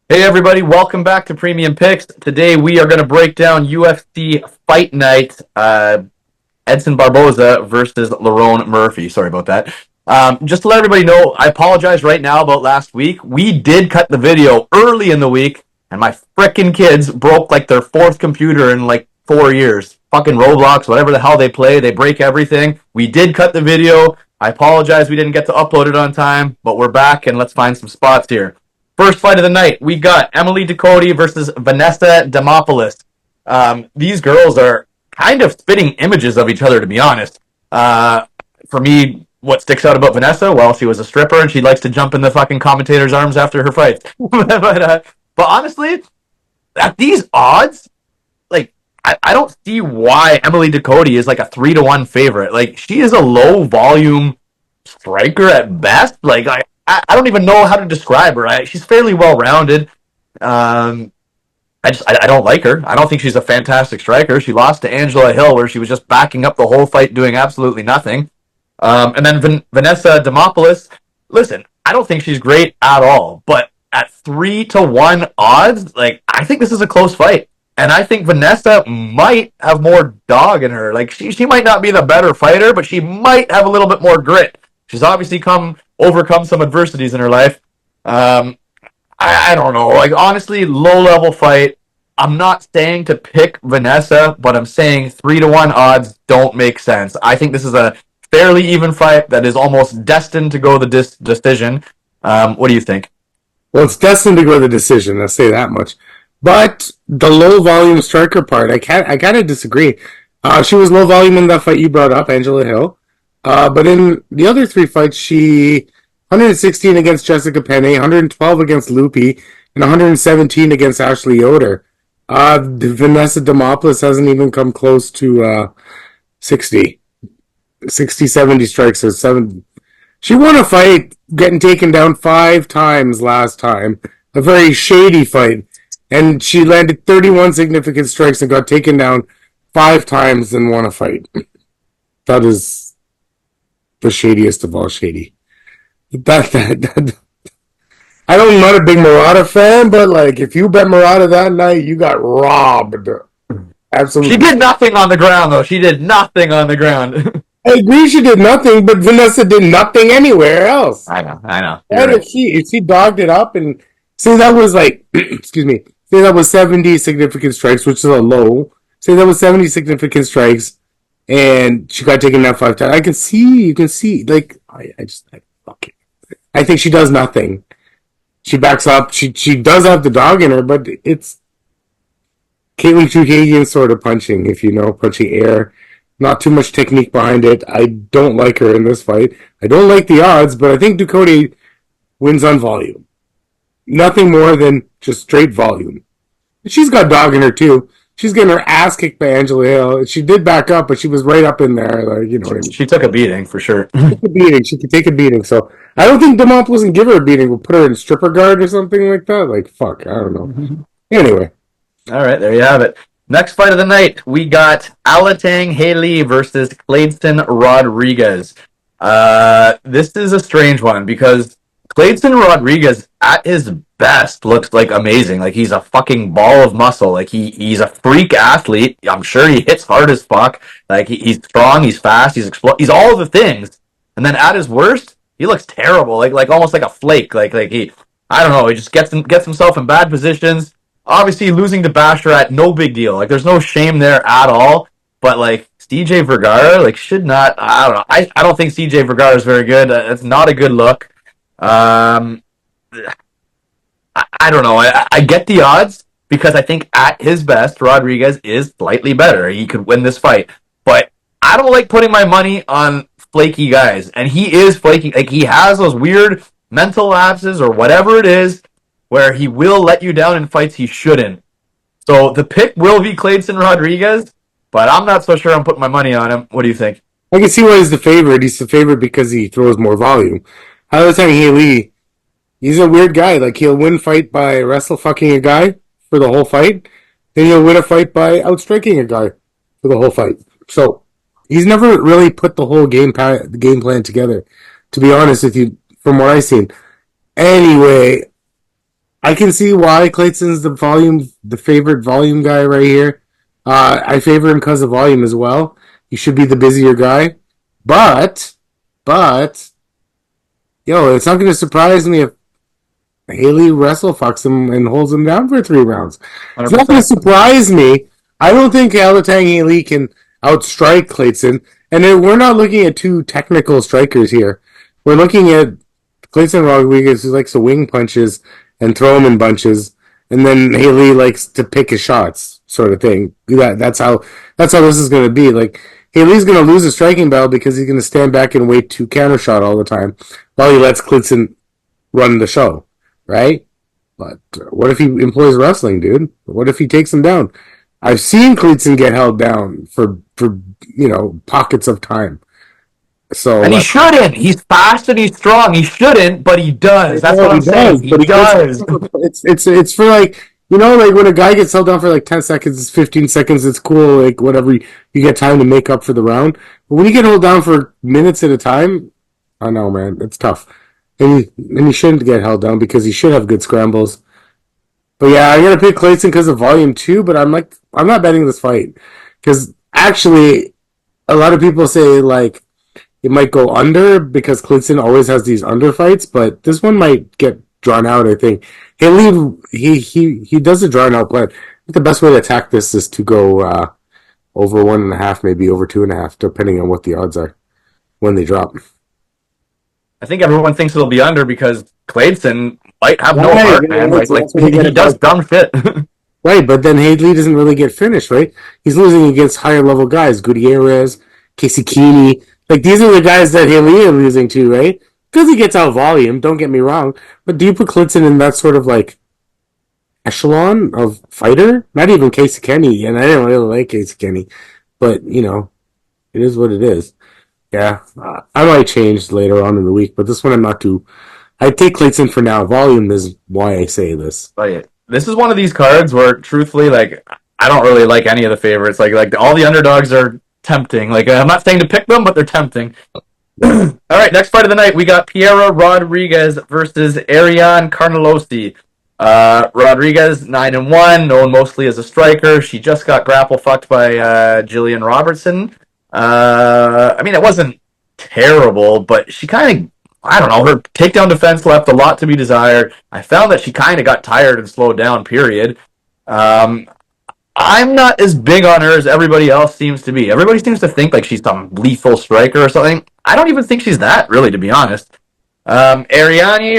Hey everybody, welcome back to Premium Picks. Today we are going to break down UFC Fight Night, Edson Barboza versus Lerone Murphy. Sorry about that. Just to let everybody know, I apologize right now about last week. We did cut the video early in the week, and my frickin' kids broke like their fourth computer in like 4 years. Fucking Roblox, whatever the hell they play, they break everything. We did cut the video. I apologize we didn't get to upload it on time, but we're back and let's find some spots here. First fight of the night, we got Emily DuCote versus Vanessa Demopoulos. These girls are kind of spitting images of each other, to be honest. For me, what sticks out about Vanessa? Well, she was a stripper and she likes to jump in the fucking commentator's arms after her fights. But honestly, at these odds, like I don't see why Emily DuCote is like a 3-1 favorite. Like she is a low volume striker at best. I don't even know how to describe her. She's fairly well rounded. Um, I don't like her. I don't think she's a fantastic striker. She lost to Angela Hill, where she was just backing up the whole fight, doing absolutely nothing. And then Vanessa Demopoulos. Listen, I don't think she's great at all, but at 3-1 odds, like I think this is a close fight, and I think Vanessa might have more dog in her. Like she might not be the better fighter, but she might have a little bit more grit. She's obviously overcome some adversities in her life. Um, I don't know. Like honestly, low level fight. I'm not saying to pick Vanessa, but I'm saying 3-1 odds don't make sense. I think this is a fairly even fight that is almost destined to go the decision. What do you think? Well, it's destined to go to the decision. I'll say that much. But the low volume striker part, I kind of disagree. She was low volume in that fight you brought up, Angela Hill. But in the other three fights, she 116 against Jessica Penne, 112 against Lupi, and 117 against Ashley Yoder. Vanessa Demopoulos hasn't even come close to 60, 70 strikes. So she won a fight getting taken down 5 times last time. A very shady fight. And she landed 31 significant strikes and got taken down 5 times and won a fight. That is the shadiest of all shady. I'm not a big Murata fan, but like if you bet Murata that night, you got robbed. She Absolutely. did nothing on the ground, though. She did nothing on the ground. I agree she did nothing, but Vanessa did nothing anywhere else. I know. You're And right. if she dogged it up and say that was like excuse me, say that was 70 significant strikes, which is a low. Say that was 70 significant strikes and she got taken down 5 times. You can see, like fuck it. I think she does nothing. She backs up. She does have the dog in her, but it's Caitlin Chookagian sort of punching, if you know, punching air. Not too much technique behind it. I don't like her in this fight. I don't like the odds, but I think DuCote wins on volume. Nothing more than just straight volume. She's got dog in her too. She's getting her ass kicked by Angela Hill. She did back up, but she was right up in there. Like, you know what I mean? She took a beating for sure. Take a beating. She could take a beating. So I don't think Demopoulos can give her a beating. We'll put her in stripper guard or something like that. Like, fuck, I don't know. Anyway, All right, there you have it. Next fight of the night, we got Alatangheili versus Clayton Rodrigues. This is a strange one because Clayton Rodrigues at his best looks like amazing. Like he's a fucking ball of muscle. Like he's a freak athlete. I'm sure he hits hard as fuck. Like he's strong, he's fast, he's all the things. And then at his worst, he looks terrible. Like almost like a flake. Like he I don't know, he just gets himself in bad positions. Obviously losing to Basharat, no big deal. Like there's no shame there at all. But like CJ Vergara, like should not. I don't know. I don't think CJ Vergara is very good. It's not a good look. Um, I don't know. I get the odds because I think at his best, Rodrigues is slightly better. He could win this fight, but I don't like putting my money on flaky guys, and he is flaky. Like he has those weird mental lapses or whatever it is where he will let you down in fights he shouldn't. So the pick will be Clayton Rodrigues, but I'm not so sure I'm putting my money on him. What do you think? I can see why he's the favorite. He's the favorite because he throws more volume. Other time he's a weird guy. Like he'll win fight by wrestle fucking a guy for the whole fight. Then he'll win a fight by outstriking a guy for the whole fight. So he's never really put the whole game plan together. To be honest with you, from what I've seen. Anyway, I can see why Clayton's the favorite volume guy right here. I favor him because of volume as well. He should be the busier guy. But, but, it's not going to surprise me if Haley wrestle fucks him and holds him down for 3 rounds. It's not going to 100%. surprise me. I don't think Alatangheili can outstrike Clayton. And we're not looking at 2 technical strikers here. We're looking at Clayton Rodrigues, who likes to wing punches and throw them in bunches, and then Haley likes to pick his shots, sort of thing. That's how this is going to be. Like, Haley's going to lose a striking battle because he's going to stand back and wait to counter shot all the time while he lets Clinton run the show, right? But what if he employs wrestling, dude? What if he takes him down? I've seen Clinton get held down for pockets of time. So And he shouldn't. He's fast and he's strong. He shouldn't, but he does. That's what I'm saying. He does. It's for like like when a guy gets held down for like 10 seconds, it's 15 seconds, it's cool, like whatever you get time to make up for the round. But when you get held down for minutes at a time, I know, man, it's tough. And he shouldn't get held down because he should have good scrambles. But yeah, I'm gonna pick Clayton because of volume 2, but I'm not betting this fight. Because actually a lot of people say like it might go under because Clinton always has these under fights, but this one might get drawn out, I think. He does a drawn out plan. The best way to attack this is to go over 1.5, maybe over 2.5, depending on what the odds are when they drop. I think everyone thinks it'll be under because Clayton might have no heart, man. Like he does dumb shit. Right, but then Haley doesn't really get finished, right? He's losing against higher level guys, Gutierrez, Casey Keeney. Like, these are the guys that Haley is losing to, right? Because he gets out volume, don't get me wrong. But do you put Clinton in that sort of, like, echelon of fighter? Not even Casey Kenny, and I didn't really like Casey Kenny. But, it is what it is. Yeah, I might change later on in the week, but this one I'm not too... I take Clayton for now. Volume is why I say this. Like, this is one of these cards where, truthfully, like, I don't really like any of the favorites. Like all the underdogs are tempting. Like, I'm not saying to pick them, but they're tempting. All right, next fight of the night, we got Pinheiro Rodrigues versus Ariane Carnelossi. Rodrigues 9-1, known mostly as a striker. She just got grapple fucked by Jillian Robertson. I mean, it wasn't terrible, but she kind of, I don't know, her takedown defense left a lot to be desired. I found that she kind of got tired and slowed down, period. I'm not as big on her as everybody else seems to be. Everybody seems to think like she's some lethal striker or something. I don't even think she's that, really, to be honest. Ariane,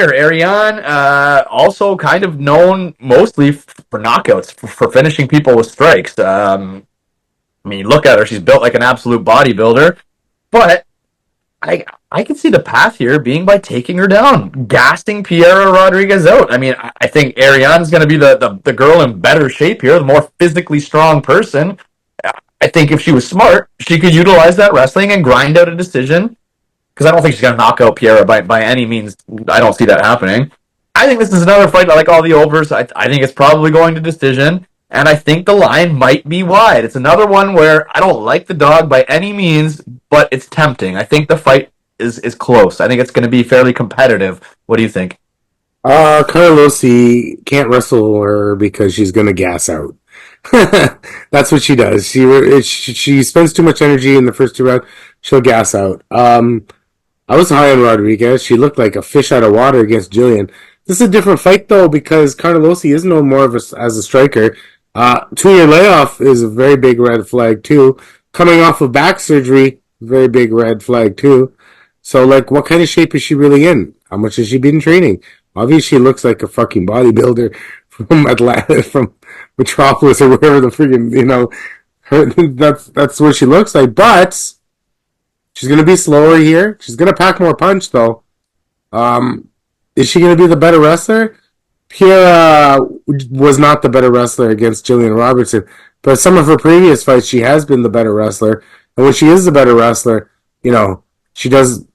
also kind of known mostly for knockouts, for finishing people with strikes. I mean, look at her; she's built like an absolute bodybuilder. But I can see the path here being by taking her down, gassing Pinheiro Rodrigues out. I mean, I think Ariane's going to be the girl in better shape here, the more physically strong person. I think if she was smart, she could utilize that wrestling and grind out a decision. Because I don't think she's going to knock out Pinheiro by any means. I don't see that happening. I think this is another fight like all the overs. I think it's probably going to decision. And I think the line might be wide. It's another one where I don't like the dog by any means, but it's tempting. I think the fight is close. I think it's going to be fairly competitive. What do you think? Carnelossi can't wrestle her because she's going to gas out. That's what she does. She spends too much energy in the first 2 rounds. She'll gas out. I was high on Rodrigues. She looked like a fish out of water against Jillian. This is a different fight, though, because Carnelossi is known more as a striker. 2-year layoff is a very big red flag, too. Coming off of back surgery, very big red flag, too. So, like, what kind of shape is she really in? How much has she been training? Obviously, she looks like a fucking bodybuilder from Atlanta, from Metropolis, or wherever the freaking, that's what she looks like. But she's going to be slower here. She's going to pack more punch, though. Is she going to be the better wrestler? Pierre was not the better wrestler against Jillian Robertson, but some of her previous fights, she has been the better wrestler. And when she is the better wrestler, she does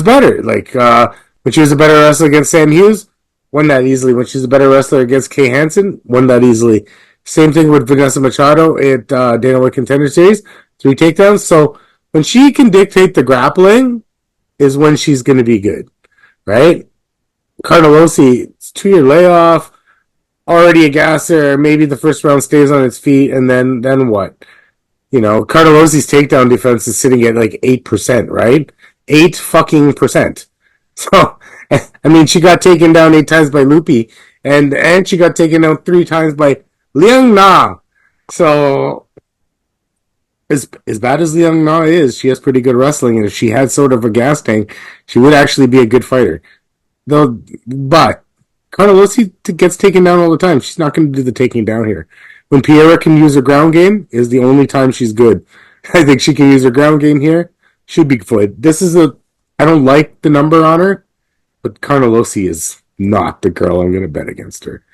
better. Like when she was a better wrestler against Sam Hughes, won that easily. When she's a better wrestler against Kay Hansen, won that easily. Same thing with Vanessa Machado at Dana White Contender Series, 3 takedowns. So when she can dictate the grappling, is when she's going to be good, right? Carnelossi, it's 2-year layoff. already a gasser. Maybe the first round stays on its feet, and then what? Carnelossi's takedown defense is sitting at like 8%, right? 8% So, I mean, she got taken down 8 times by Lupi, and she got taken down 3 times by Liang Na. So, as bad as Liang Na is, she has pretty good wrestling, and if she had sort of a gas tank, she would actually be a good fighter. Though, but Carnelossi gets taken down all the time. She's not going to do the taking down here. When Pinheiro can use her ground game, is the only time she's good. I think she can use her ground game here. Should be good. I don't like the number on her, but Carnelossi is not the girl I'm going to bet against her.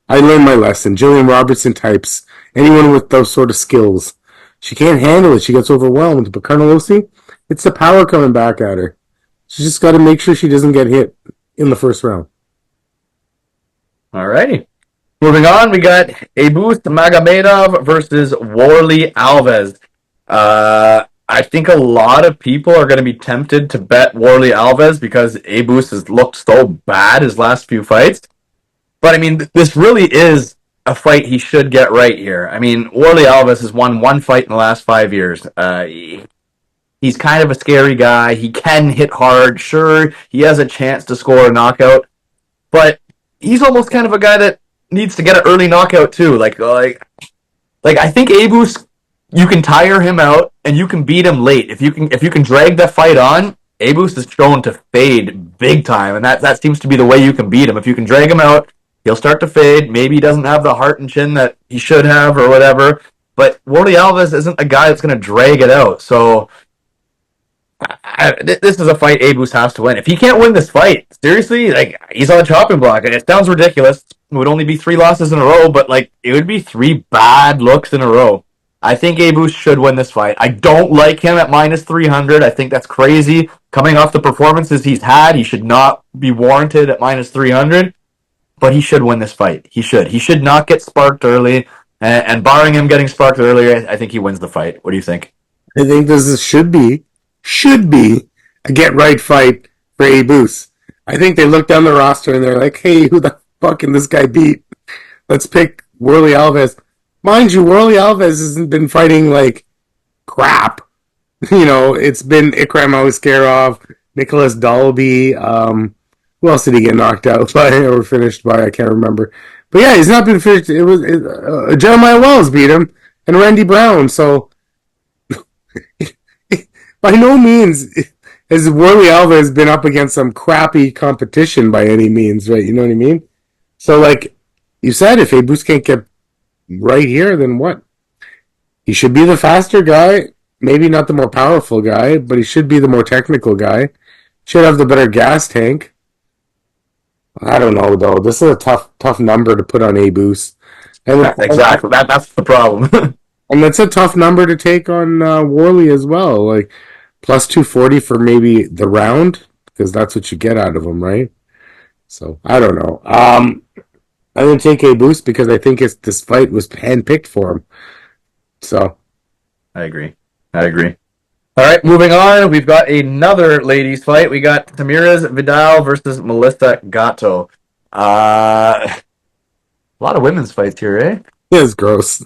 I learned my lesson. Jillian Robertson types, anyone with those sort of skills. She can't handle it. She gets overwhelmed. But Carnelossi, it's the power coming back at her. She's just got to make sure she doesn't get hit in the first round. Alrighty. Moving on, we got Abus Magomedov versus Warley Alves. I think a lot of people are going to be tempted to bet Warley Alves because Abus has looked so bad his last few fights. But I mean, this really is a fight he should get right here. I mean, Warley Alves has won one fight in the last 5 years. He's kind of a scary guy. He can hit hard. Sure, he has a chance to score a knockout. But he's almost kind of a guy that needs to get an early knockout too. Like I think Abus, you can tire him out and you can beat him late. If you can drag that fight on, Abus is shown to fade big time, and that seems to be the way you can beat him. If you can drag him out, he'll start to fade. Maybe he doesn't have the heart and chin that he should have or whatever. But Warley Alves isn't a guy that's going to drag it out. So this is a fight Abus has to win. If he can't win this fight, seriously, like, he's on the chopping block. It sounds ridiculous. It would only be 3 losses in a row, but like, it would be 3 bad looks in a row. I think Abus should win this fight. I don't like him at minus 300. I think that's crazy. Coming off the performances he's had, he should not be warranted at minus 300. But he should win this fight. He should. He should not get sparked early. And barring him getting sparked earlier, I think he wins the fight. What do you think? I think this should be a get right fight for Abus. I think they look down the roster and they're like, hey, who the fuck can this guy beat? Let's pick Warley Alves. Mind you, Warley Alves hasn't been fighting like crap. It's been Ikram Aliskerov, Nicholas Dalby. Who else did he get knocked out by or finished by? I can't remember. But yeah, he's not been finished. Jeremiah Wells beat him and Randy Brown. So by no means has Warley Alves been up against some crappy competition by any means, right? You know what I mean? So like you said, if Abus can't get right here, then what? He should be the faster guy, maybe not the more powerful guy, but he should be the more technical guy. Should have the better gas tank. I don't know though. This is a tough number to put on Abus. Exactly. That's the problem. And that's a tough number to take on Warley as well. Like plus 240 for maybe the round, because that's what you get out of him, right? So I don't know. I didn't take Abus because I think this fight was handpicked for him. So I agree. All right, moving on. We've got another ladies' fight. We got Tamires Vidal versus Melissa Gatto. A lot of women's fights here, eh? it is gross.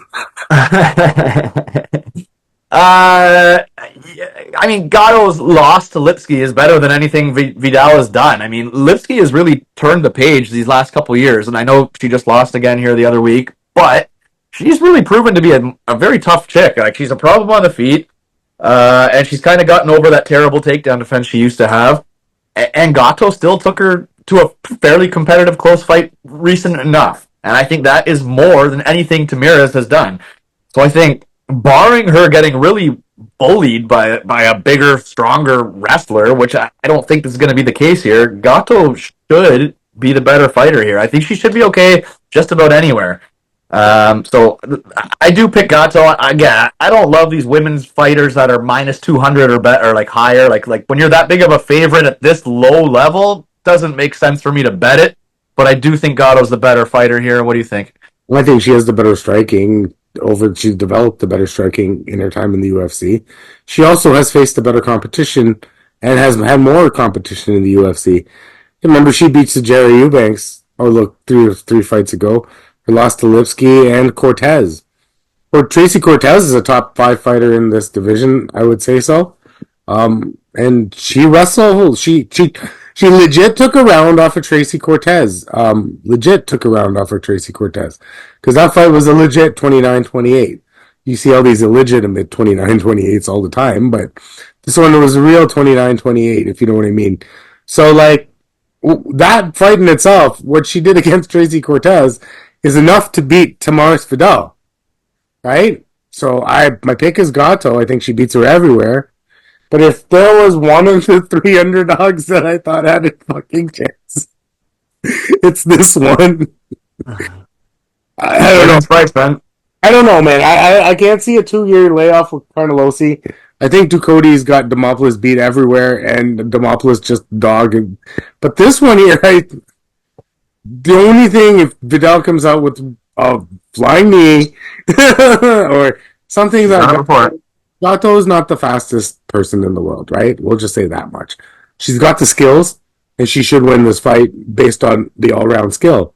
I mean, Gatto's loss to Lipski is better than anything Vidal has done. I mean, Lipski has really turned the page these last couple of years, and I know she just lost again here the other week, but she's really proven to be a very tough chick. Like, she's a problem on the feet, and she's kind of gotten over that terrible takedown defense she used to have. And Gatto still took her to a fairly competitive close fight recent enough. And I think that is more than anything Tamires has done. So I think, barring her getting really bullied by a bigger, stronger wrestler, which I don't think is going to be the case here, Gatto should be the better fighter here. I think she should be okay just about anywhere. So I do pick Gatto. Again, I don't love these women's fighters that are minus 200 or better, like higher. Like when you're that big of a favorite at this low level, doesn't make sense for me to bet it. But I do think Gatto's the better fighter here. What do you think? Well, I think she has the better striking. She's developed the better striking in her time in the UFC. She also has faced the better competition and has had more competition in the UFC. Remember, she beat Jerry Eubanks. Oh, look, three fights ago. Her loss to Lipsky and Cortez. Or Tracy Cortez is a top 5 fighter in this division, I would say so. And she wrestled. She legit took a round off of Tracy Cortez. Legit took a round off of Tracy Cortez. Because that fight was a legit 29-28. You see all these illegitimate 29-28s all the time, but this one was a real 29-28, if you know what I mean. So, like, that fight in itself, what she did against Tracy Cortez, is enough to beat Tamaris Vidal, right? So, my pick is Gatto. I think she beats her everywhere. But if there was one of the 3 underdogs that I thought had a fucking chance, it's this one. I don't know. Price, man. I don't know, man. I can't see a 2-year layoff with Carnelossi. I think DuCote's got Demopoulos beat everywhere, and Demopoulos just dog. But this one here, the only thing, if Vidal comes out with a flying knee or something that Gatto is not the fastest person in the world, right? We'll just say that much. She's got the skills, and she should win this fight based on the all-round skill.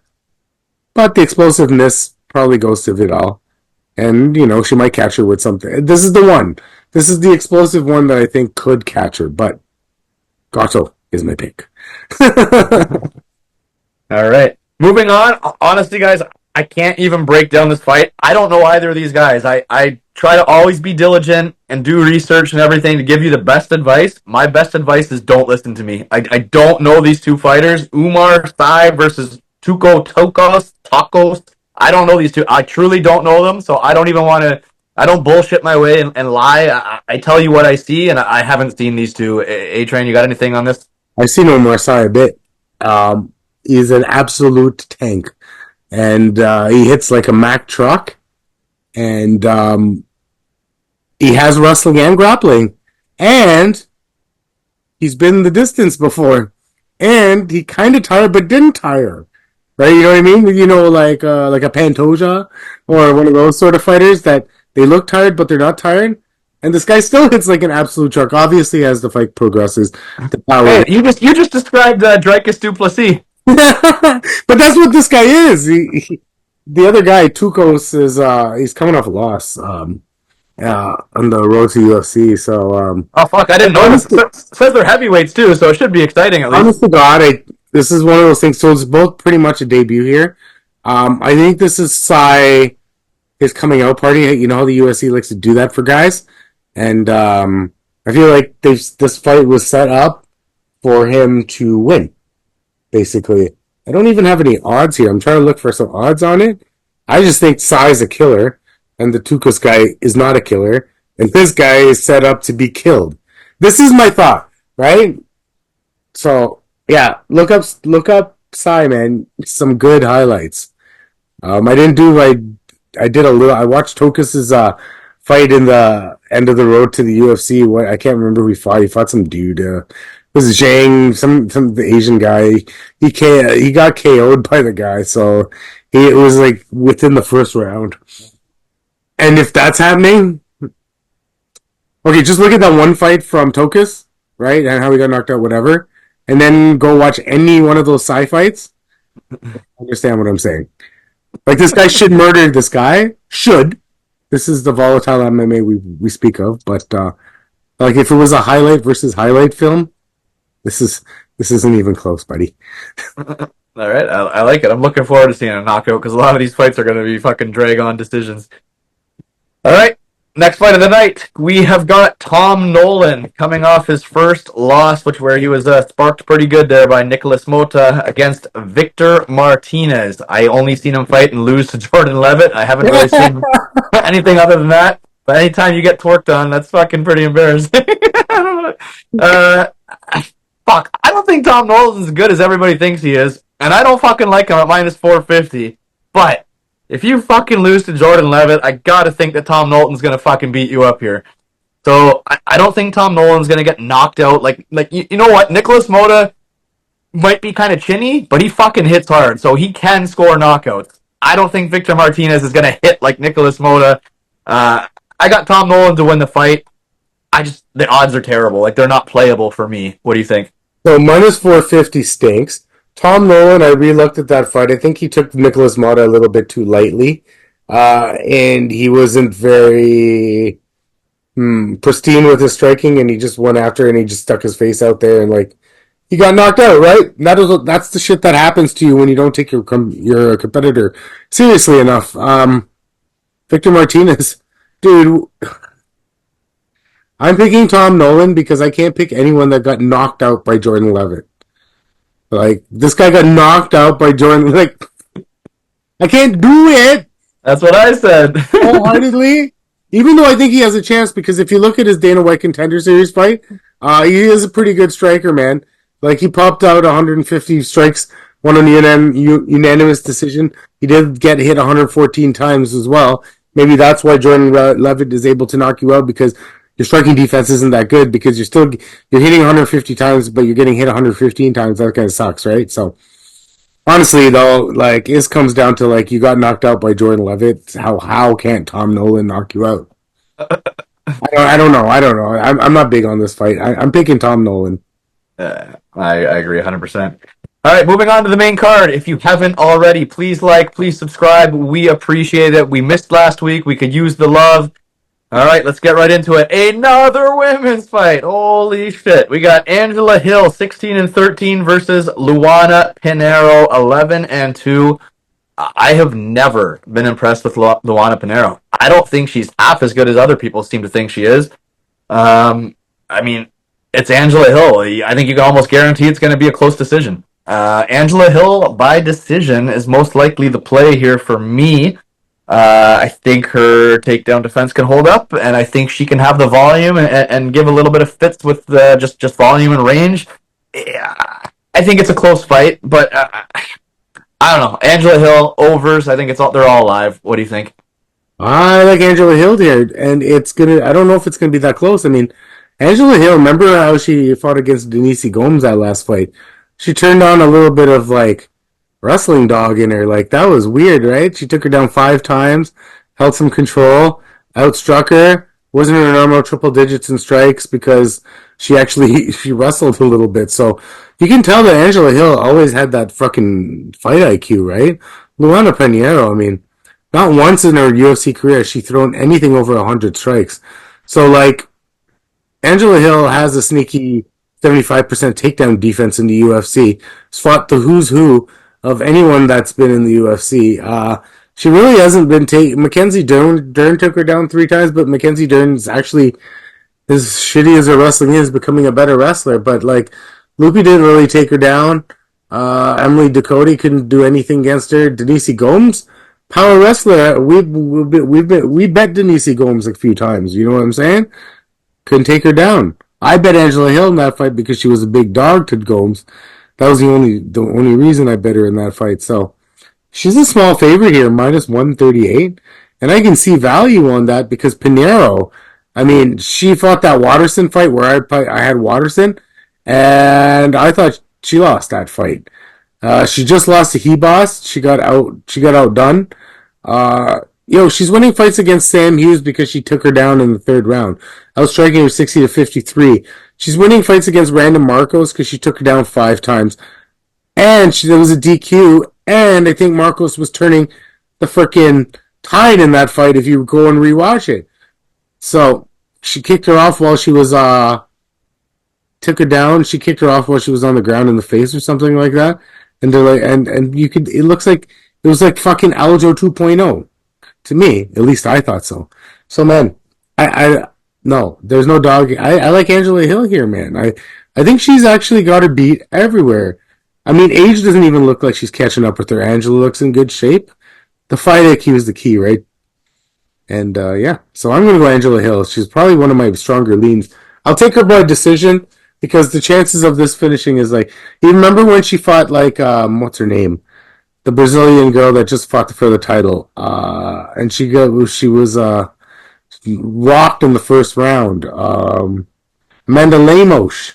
But the explosiveness probably goes to Vidal. And, you know, she might catch her with something. This is the one. This is the explosive one that I think could catch her. But Gatto is my pick. All right. Moving on. Honestly, guys, I can't even break down this fight. I don't know either of these guys. I try to always be diligent and do research and everything to give you the best advice. My best advice is don't listen to me. I don't know these two fighters. Umar Sai versus Tokkos. I don't know these two. I truly don't know them, so I don't even want to. I don't bullshit my way and lie. I tell you what I see, and I haven't seen these two. A-Train, you got anything on this? I've seen Umar Sai a bit. He's an absolute tank. And he hits like a Mack truck. And he has wrestling and grappling. And he's been in the distance before. And he kind of tired, but didn't tire. Right? You know what I mean? You know, like a Pantoja or one of those sort of fighters that they look tired, but they're not tired. And this guy still hits like an absolute truck. Obviously, as the fight progresses, the power. Hey, you just described Dricus Duplessis. But that's what this guy is. The other guy, Tokkos, is he's coming off a loss on the road to UFC. So oh fuck, I didn't know this. It says they're heavyweights too, so it should be exciting at least. Honest to God, this is one of those things. So it's both pretty much a debut here. I think this is Sai his coming out party. You know how the UFC likes to do that for guys, and I feel like this fight was set up for him to win. Basically, I don't even have any odds here. I'm trying to look for some odds on it. I just think Sai's a killer, and the Tokkos guy is not a killer, and this guy is set up to be killed. This is my thought, right? So yeah, look up Sai, man. Some good highlights. I didn't do I did a little. I watched Tokkos's fight in the end of the road to the UFC. What I can't remember who he fought. He fought some dude. Was Zhang, some the Asian guy. He got KO'd by the guy, so it was like within the first round. And if that's happening, okay, just look at that one fight from Tokkos, right, and how he got knocked out, whatever, and then go watch any one of those Sai fights. Understand what I'm saying? Like this guy should murder this guy. Should. This is the volatile MMA we speak of, but like if it was a highlight versus highlight film. This isn't even close, buddy. All right, I like it. I'm looking forward to seeing a knockout because a lot of these fights are going to be fucking drag-on decisions. All right, next fight of the night, we have got Tom Nolan coming off his first loss, where he was sparked pretty good there by Nicholas Mota against Victor Martinez. I only seen him fight and lose to Jordan Levitt. I haven't really seen anything other than that. But anytime you get twerked on, that's fucking pretty embarrassing. Fuck, I don't think Tom Nolan's as good as everybody thinks he is, and I don't fucking like him at minus 450. But if you fucking lose to Jordan Levitt, I gotta think that Tom Nolan's gonna fucking beat you up here. So I don't think Tom Nolan's gonna get knocked out. Like you know what? Nicholas Mota might be kind of chinny, but he fucking hits hard, so he can score knockouts. I don't think Victor Martinez is gonna hit like Nicholas Mota. I got Tom Nolan to win the fight. The odds are terrible. Like, they're not playable for me. What do you think? So minus 450 stinks. Tom Nolan, I re-looked at that fight. I think he took Nicholas Mata a little bit too lightly, and he wasn't very pristine with his striking, and he just went after it and he just stuck his face out there and like he got knocked out. Right? That's the shit that happens to you when you don't take your competitor seriously enough. Victor Martinez, dude, I'm picking Tom Nolan because I can't pick anyone that got knocked out by Jordan Levitt. Like this guy got knocked out by Jordan. Like I can't do it That's what I said. wholeheartedly. Even though I think he has a chance, because if you look at his Dana White Contender Series fight, he is a pretty good striker, man. Like he popped out 150 strikes, won on unanimous decision. He did get hit 114 times as well. Maybe that's why Jordan Levitt is able to knock you out, because your striking defense isn't that good, because you're hitting 150 times, but you're getting hit 115 times. That kind of sucks, right? So honestly, though, like this comes down to like you got knocked out by Jordan Levitt. How can't Tom Nolan knock you out? I don't know. I don't know. I'm not big on this fight. I'm picking Tom Nolan. I agree 100%. All right, moving on to the main card. If you haven't already, please like, please subscribe. We appreciate it. We missed last week. We could use the love. All right, let's get right into it. Another women's fight. Holy shit. We got Angela Hill, 16-13 versus Luana Pinheiro, 11-2. I have never been impressed with Luana Pinheiro. I don't think she's half as good as other people seem to think she is. I mean, it's Angela Hill. I think you can almost guarantee it's going to be a close decision. Angela Hill by decision is most likely the play here for me. I think her takedown defense can hold up, and I think she can have the volume and give a little bit of fits with just volume and range. Yeah, I think it's a close fight, but I don't know. Angela Hill overs. I think they're all live. What do you think? I like Angela Hill here, and it's gonna. I don't know if it's gonna be that close. I mean, Angela Hill. Remember how she fought against Denise Gomes that last fight? She turned on a little bit of like wrestling dog in her. Like that was weird, right? She took her down 5 times, held some control, outstruck her. Wasn't her normal triple digits in strikes because she wrestled a little bit. So you can tell that Angela Hill always had that fucking fight IQ, right? Luana Pinheiro, I mean, not once in her UFC career has she thrown anything over 100 strikes. So like Angela Hill has a sneaky 75% takedown defense in the UFC. She's fought the who's who of anyone that's been in the UFC. She really hasn't been taken. Mackenzie Dern took her down 3 times, but Mackenzie Dern's actually, as shitty as her wrestling is, becoming a better wrestler. But like, Loopy didn't really take her down. Emily DuCote couldn't do anything against her. Denise Gomes, power wrestler. We bet Denise Gomes a few times. You know what I'm saying? Couldn't take her down. I bet Angela Hill in that fight because she was a big dog to Gomes. That was the only reason I bet her in that fight. So she's a small favorite here, minus 138. And I can see value on that because Pinheiro, I mean, she fought that Watterson fight where I had Watterson, and I thought she lost that fight. She just lost to Hebos. She got outdone. She's winning fights against Sam Hughes because she took her down in the 3rd round. I was striking her 60-53. She's winning fights against Random Marcos because she took her down 5 times. And there was a DQ, and I think Marcos was turning the frickin' tide in that fight if you go and rewatch it. So, she kicked her off while she was, took her down. She kicked her off while she was on the ground in the face or something like that. And they're like, and you could, it looks like, it was like fucking Aljo 2.0. To me, at least I thought so. So, man, no, there's no dog. I like Angela Hill here, man. I think she's actually got her beat everywhere. I mean, age doesn't even look like she's catching up with her. Angela looks in good shape. The fight IQ is the key, right? And, yeah. So I'm going to go Angela Hill. She's probably one of my stronger leans. I'll take her by decision because the chances of this finishing is like, you remember when she fought like, what's her name? The Brazilian girl that just fought for the title. And she was, rocked in the 1st round. Amanda Lemos.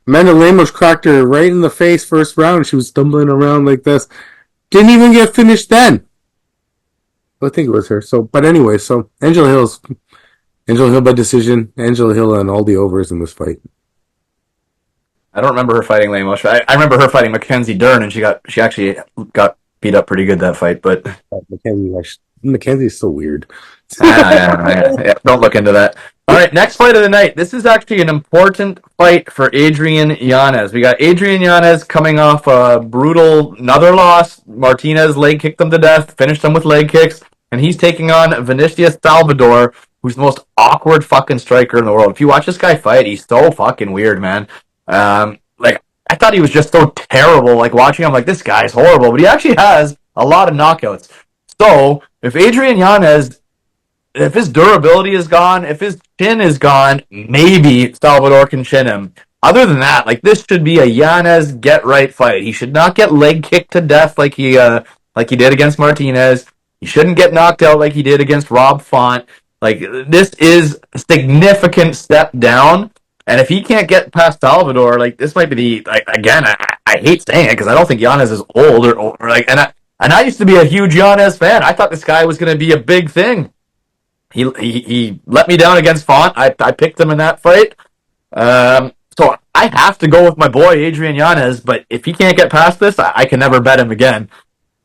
Amanda Lemos cracked her right in the face 1st round. She was stumbling around like this. Didn't even get finished then. I think it was her. So, but anyway, so Angela Hill by decision. Angela Hill and all the overs in this fight. I don't remember her fighting Lane Mush. I remember her fighting Mackenzie Dern, and she actually got beat up pretty good that fight. But Mackenzie's so weird. yeah, don't look into that. All right, next fight of the night. This is actually an important fight for Adrian Yanez. We got Adrian Yanez coming off a brutal another loss. Martinez leg kicked him to death, finished him with leg kicks, and he's taking on Vinicius Salvador, who's the most awkward fucking striker in the world. If you watch this guy fight, he's so fucking weird, man. Like I thought he was just so terrible. Like watching him, like this guy's horrible, but he actually has a lot of knockouts. So if Adrian Yanez, if his durability is gone, if his chin is gone, maybe Salvador can chin him. Other than that, like this should be a Yanez get right fight. He should not get leg kicked to death like he did against Martinez. He shouldn't get knocked out like he did against Rob Font. Like this is a significant step down. And if he can't get past Salvador, like this might be the again. I hate saying it because I don't think Yanez is old or like, and I used to be a huge Yanez fan. I thought this guy was going to be a big thing. He let me down against Font. I picked him in that fight. So I have to go with my boy Adrian Yanez. But if he can't get past this, I can never bet him again.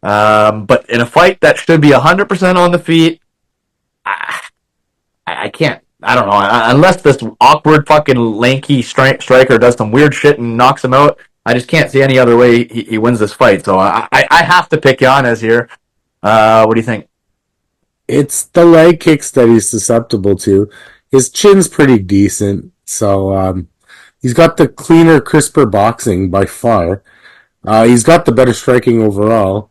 But in a fight that should be 100% on the feet, I can't. I don't know. Unless this awkward fucking lanky striker does some weird shit and knocks him out, I just can't see any other way he wins this fight. So I have to pick Yanez here. What do you think? It's the leg kicks that he's susceptible to. His chin's pretty decent, so he's got the cleaner, crisper boxing by far. He's got the better striking overall.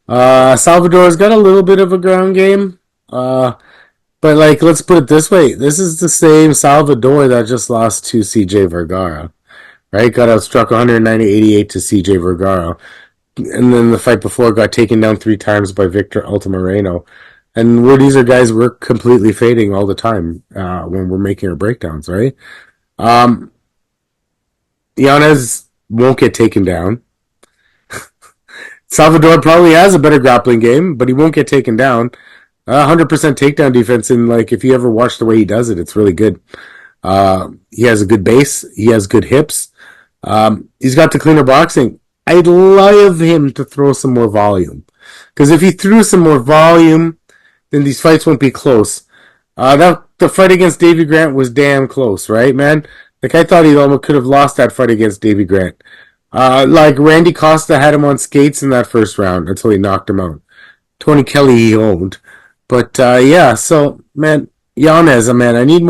Salvador's got a little bit of a ground game. But like, let's put it this way: this is the same Salvador that just lost to C.J. Vergara, right? Got outstruck 190-88 to C.J. Vergara, and then the fight before got taken down 3 times by Victor Altamirano. And these are guys we're completely fading all the time when we're making our breakdowns, right? Um, Yanez won't get taken down. Salvador probably has a better grappling game, but he won't get taken down. 100% takedown defense, and like if you ever watch the way he does it, it's really good. He has a good base. He has good hips. He's got the cleaner boxing. I'd love him to throw some more volume, because if he threw some more volume, then these fights won't be close. The fight against Davy Grant was damn close, right, man? Like I thought he almost could have lost that fight against Davy Grant. Like Randy Costa had him on skates in that first round until he knocked him out. Tony Kelly he owned. But yeah, so man, Yanez, man, I need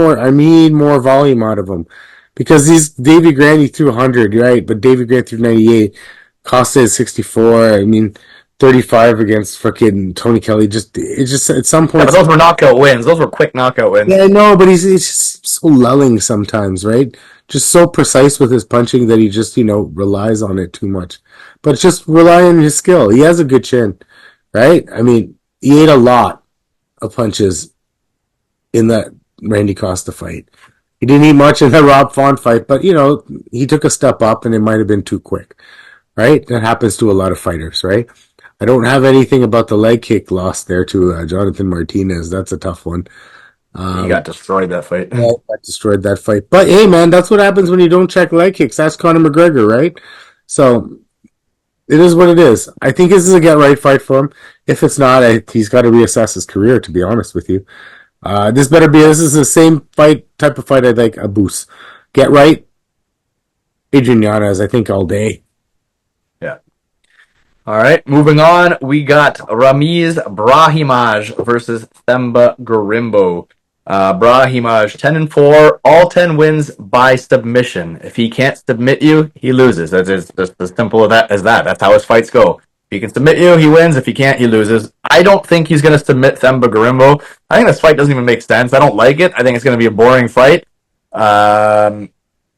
more volume out of him, because these Davy Grant he threw 100, right? But Davy Grant threw 98. Costa is 64. I mean, 35 against fucking Tony Kelly. It's just at some point. Yeah, but those were knockout wins. Those were quick knockout wins. Yeah, I know, but he's just so lulling sometimes, right? Just so precise with his punching that he just relies on it too much. But just rely on his skill. He has a good chin, right? I mean, he ate a lot of punches in that Randy Costa fight. He didn't eat much in the Rob Font fight, but he took a step up and it might have been too quick, right? That happens to a lot of fighters, right? I don't have anything about the leg kick loss there to Jonathan Martinez. That's a tough one. He got destroyed that fight. Yeah, got destroyed that fight. But hey, man, that's what happens when you don't check leg kicks. That's Conor McGregor, right? So it is what it is. I think this is a get right fight for him. If it's not, he's got to reassess his career. To be honest with you, this is the same type of fight I'd like a boost. Get right, Adrian Yanez, I think all day. Yeah. All right, moving on. We got Ramiz Brahimaj versus Themba Gorimbo. Brahimaj 10-4, all 10 wins by submission. If he can't submit you, he loses. That's just as simple as that. That's how his fights go. If he can submit you, he wins. If he can't, he loses. I don't think he's going to submit Themba Gorimbo. I think this fight doesn't even make sense. I don't like it. I think it's going to be a boring fight. I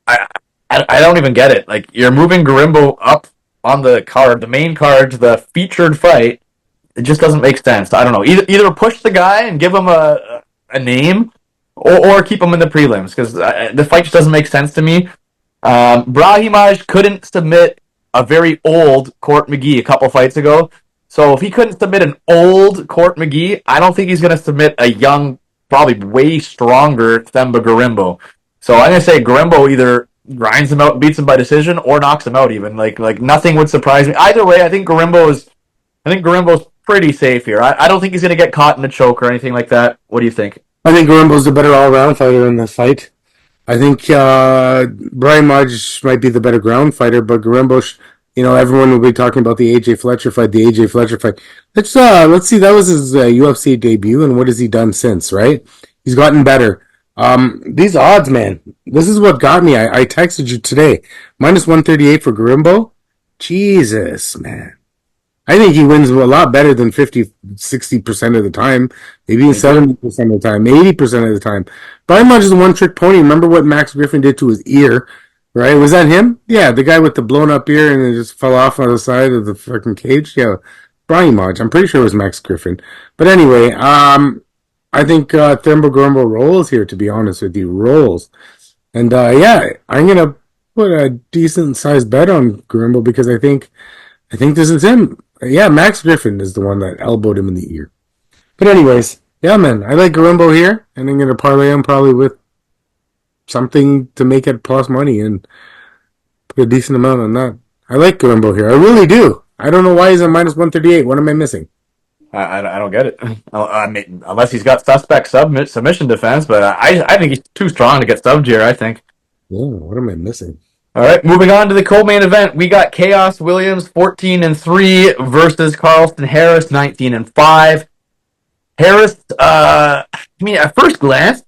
don't even get it. Like, you're moving Gorimbo up on the card, the main card, to the featured fight. It just doesn't make sense. I don't know. Either push the guy and give him a name, or keep him in the prelims, because the fight just doesn't make sense to me. Brahimaj couldn't submit a very old Court McGee a couple fights ago. So if he couldn't submit an old Court McGee, I don't think he's going to submit a young, probably way stronger Themba Gorimbo. So I'm going to say Gorimbo either grinds him out, beats him by decision, or knocks him out even. Like nothing would surprise me. Either way, I think Gorimbo's pretty safe here. I don't think he's going to get caught in a choke or anything like that. What do you think? I think Gorimbo's the better all-round fighter in this fight. I think Brahimaj might be the better ground fighter, but Gorimbo, everyone will be talking about the AJ Fletcher fight, the AJ Fletcher fight. Let's see. That was his UFC debut, and what has he done since? Right? He's gotten better. These odds, man. This is what got me. I texted you today. -138 for Gorimbo. Jesus, man. I think he wins a lot better than 50, 60% of the time. Maybe even 70% of the time, 80% of the time. Brahimaj is a one-trick pony. Remember what Max Griffin did to his ear, right? Was that him? Yeah, the guy with the blown-up ear and it just fell off on the side of the fucking cage. Yeah, Brahimaj. I'm pretty sure it was Max Griffin. But anyway, I think Thurmbo Gorimbo rolls here, to be honest with you. Rolls. And yeah, I'm going to put a decent-sized bet on Gorimbo because I think this is him. Yeah, Max Griffin is the one that elbowed him in the ear. But anyways, yeah, man, I like Gorimbo here, and I'm going to parlay him probably with something to make it plus money and put a decent amount on that. I like Gorimbo here. I really do. I don't know why he's at -138. What am I missing? I don't get it. I mean, unless he's got suspect submission defense, but I think he's too strong to get subbed here, I think. Yeah, what am I missing? All right, moving on to the co-main event, we got Chaos Williams 14-3 versus Carlston Harris 19-5. Harris, I mean, at first glance,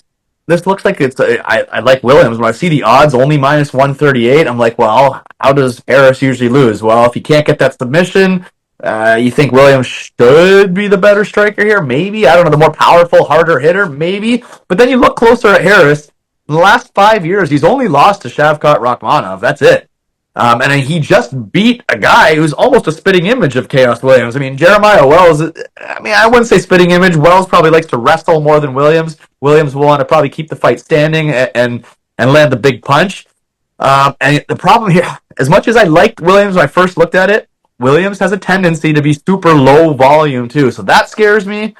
this looks like it's. I like Williams. When I see the odds only -138, I'm like, well, how does Harris usually lose? Well, if he can't get that submission, you think Williams should be the better striker here? Maybe. I don't know, the more powerful, harder hitter? Maybe. But then you look closer at Harris. In the last 5 years, he's only lost to Shavkat Rakhmonov. That's it. And he just beat a guy who's almost a spitting image of Chaos Williams. I mean, Jeremiah Wells, I mean, I wouldn't say spitting image. Wells probably likes to wrestle more than Williams. Williams will want to probably keep the fight standing and land the big punch. And the problem here, as much as I liked Williams when I first looked at it, Williams has a tendency to be super low volume too. So that scares me.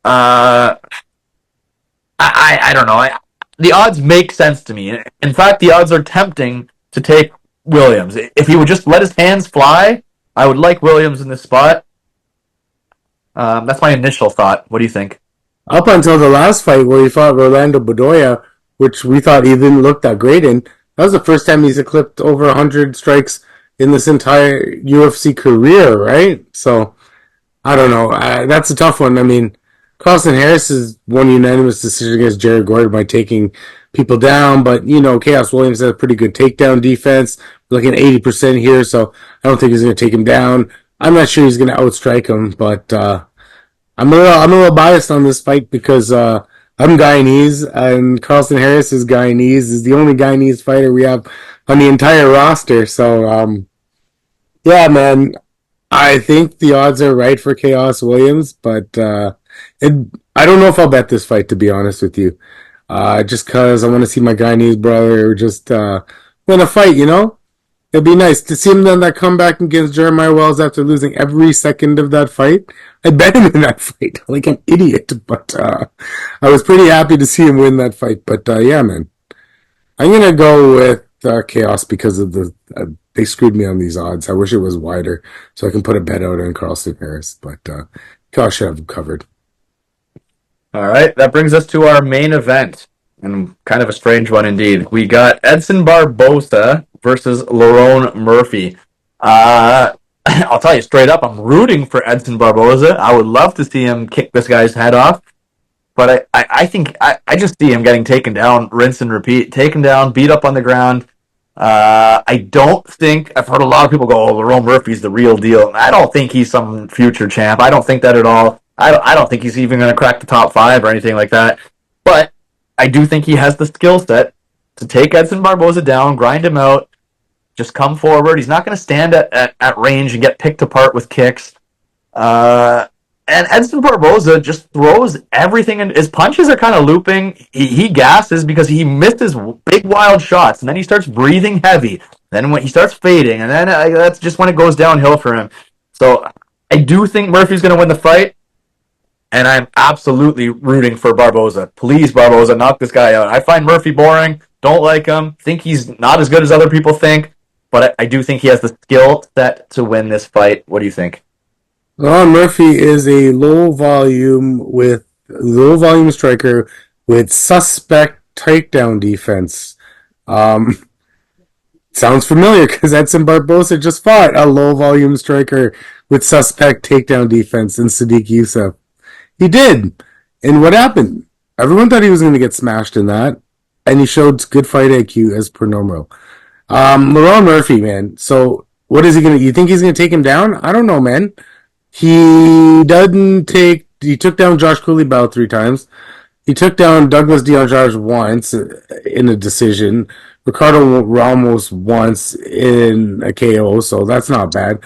I don't know. The odds make sense to me. In fact, the odds are tempting to take Williams. If he would just let his hands fly, I would like Williams in this spot. That's my initial thought. What do you think? Up until the last fight where he fought Rolando Bedoya, which we thought he didn't look that great in, that was the first time he's eclipsed over 100 strikes in this entire UFC career, right? So, I don't know. That's a tough one. I mean, Carlston Harris has won unanimous decision against Jared Gordon by taking people down, but Chaos Williams has a pretty good takedown defense. We're looking at 80% here, so I don't think he's going to take him down. I'm not sure he's going to outstrike him, but I'm a little biased on this fight because I'm Guyanese and Carlston Harris is Guyanese. Is the only Guyanese fighter we have on the entire roster. So yeah, man, I think the odds are right for Chaos Williams, but I don't know if I'll bet this fight, to be honest with you. Just because I want to see my Guyanese brother just win a fight, It'd be nice to see him then that comeback against Jeremiah Wells after losing every second of that fight. I bet him in that fight like an idiot, but I was pretty happy to see him win that fight. But yeah, man, I'm gonna go with Chaos because of they screwed me on these odds. I wish it was wider so I can put a bet out on Carlston Harris, but Chaos should have him covered. All right, that brings us to our main event, and kind of a strange one indeed. We got Edson Barboza versus Lerone Murphy. I'll tell you straight up, I'm rooting for Edson Barboza. I would love to see him kick this guy's head off, but I think I just see him getting taken down, rinse and repeat, taken down, beat up on the ground. I don't think, I've heard a lot of people go, oh, Lerone Murphy's the real deal. I don't think he's some future champ. I don't think that at all. I don't think he's even going to crack the top 5 or anything like that. But I do think he has the skill set to take Edson Barboza down, grind him out, just come forward. He's not going to stand at range and get picked apart with kicks. And Edson Barboza just throws everything in. His punches are kind of looping. He gasses because he missed his big wild shots, and then he starts breathing heavy. Then when he starts fading, and then that's just when it goes downhill for him. So I do think Murphy's going to win the fight. And I'm absolutely rooting for Barboza. Please, Barboza, knock this guy out. I find Murphy boring. don't like him, think he's not as good as other people think, but I do think he has the skill set to win this fight. What do you think? Murphy is a low volume striker with suspect takedown defense. Um, Sounds familiar because Edson Barboza just fought a low volume striker with suspect takedown defense in Sadiq Youssef. He did. And what happened? Everyone thought he was going to get smashed in that, and he showed good fight IQ as per normal. Lerone Murphy, man. So what is he going to? You think he's going to take him down? I don't know, man. He doesn't take. He took down Josh Cooley 3 times. He took down Douglas Dianjarge once in a decision. Ricardo Ramos once in a KO, so that's not bad.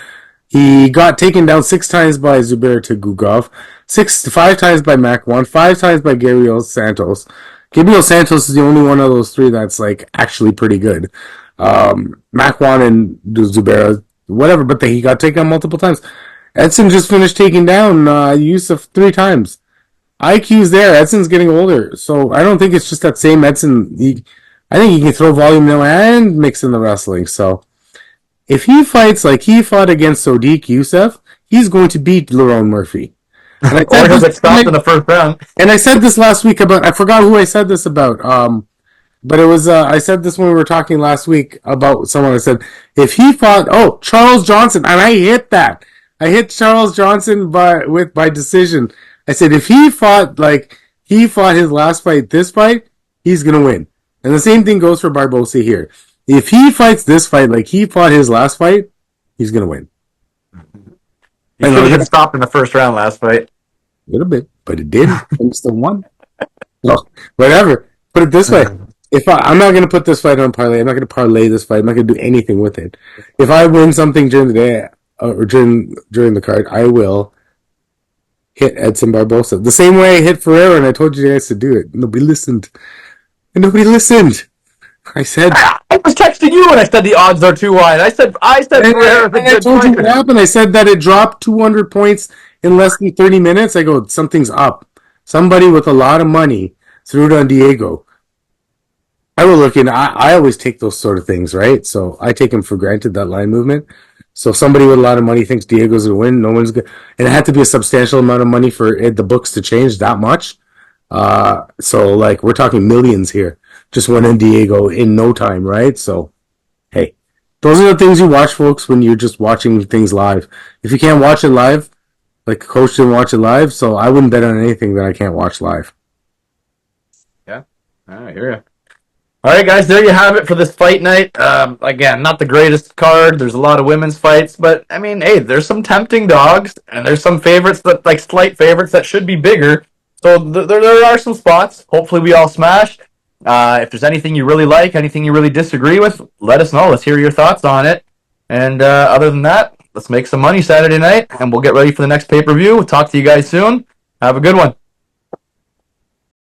He got taken down 6 times by Zubair Tugugov, 5 times by Mac 1, 5 times by Gabriel Santos. Gabriel Santos is the only one of those 3 that's like actually pretty good. Mac 1 and Zubair, whatever, but he got taken down multiple times. Edson just finished taking down Yusuf 3 times. IQ's there. Edson's getting older, so I don't think it's just that same Edson. I think he can throw volume now and mix in the wrestling. So if he fights like he fought against Sadiq Youssef, he's going to beat Lerone Murphy. And Or he'll get stopped in the first round. And I said this last week about. I forgot who I said this about. But it was I said this when we were talking last week about someone. I said if he fought Charles Johnson, and I hit that. I hit Charles Johnson by decision. I said if he fought like he fought his last fight, this fight, he's gonna win. And the same thing goes for Barboza here. If he fights this fight like he fought his last fight, he's gonna win. He should have stopped in the first round last fight. A little bit, but it didn't. He still won. So, whatever. Put it this way. I'm not going to put this fight on parlay. I'm not going to parlay this fight. I'm not going to do anything with it. If I win something during the day or during the card, I will hit Edson Barboza. The same way I hit Ferreira, and I told you guys to do it. Nobody listened. And nobody listened. I said... I was texting you when I said the odds are too wide. I said Ferreira. And I told you what happened. I said that it dropped 200 points in less than 30 minutes. I go, something's up. Somebody with a lot of money threw it on Diego. I will look in. I always take those sort of things, right? So I take them for granted, that line movement. So if somebody with a lot of money thinks Diego's going to win, no one's going to. And it had to be a substantial amount of money for the books to change that much. So, like, we're talking millions here. Just went in Diego in no time, right? So, hey, those are the things you watch, folks, when you're just watching things live. If you can't watch it live, like Coach didn't watch it live, so I wouldn't bet on anything that I can't watch live. Yeah, I hear you. All right, guys, there you have it for this fight night. Again, not the greatest card. There's a lot of women's fights, but I mean, hey, there's some tempting dogs, and there's some favorites that, like, slight favorites that should be bigger. So there are some spots. Hopefully, we all smash. If there's anything you really like, anything you really disagree with, let us know. Let's hear your thoughts on it. And other than that, let's make some money Saturday night, and we'll get ready for the next pay-per-view. We'll talk to you guys soon. Have a good one.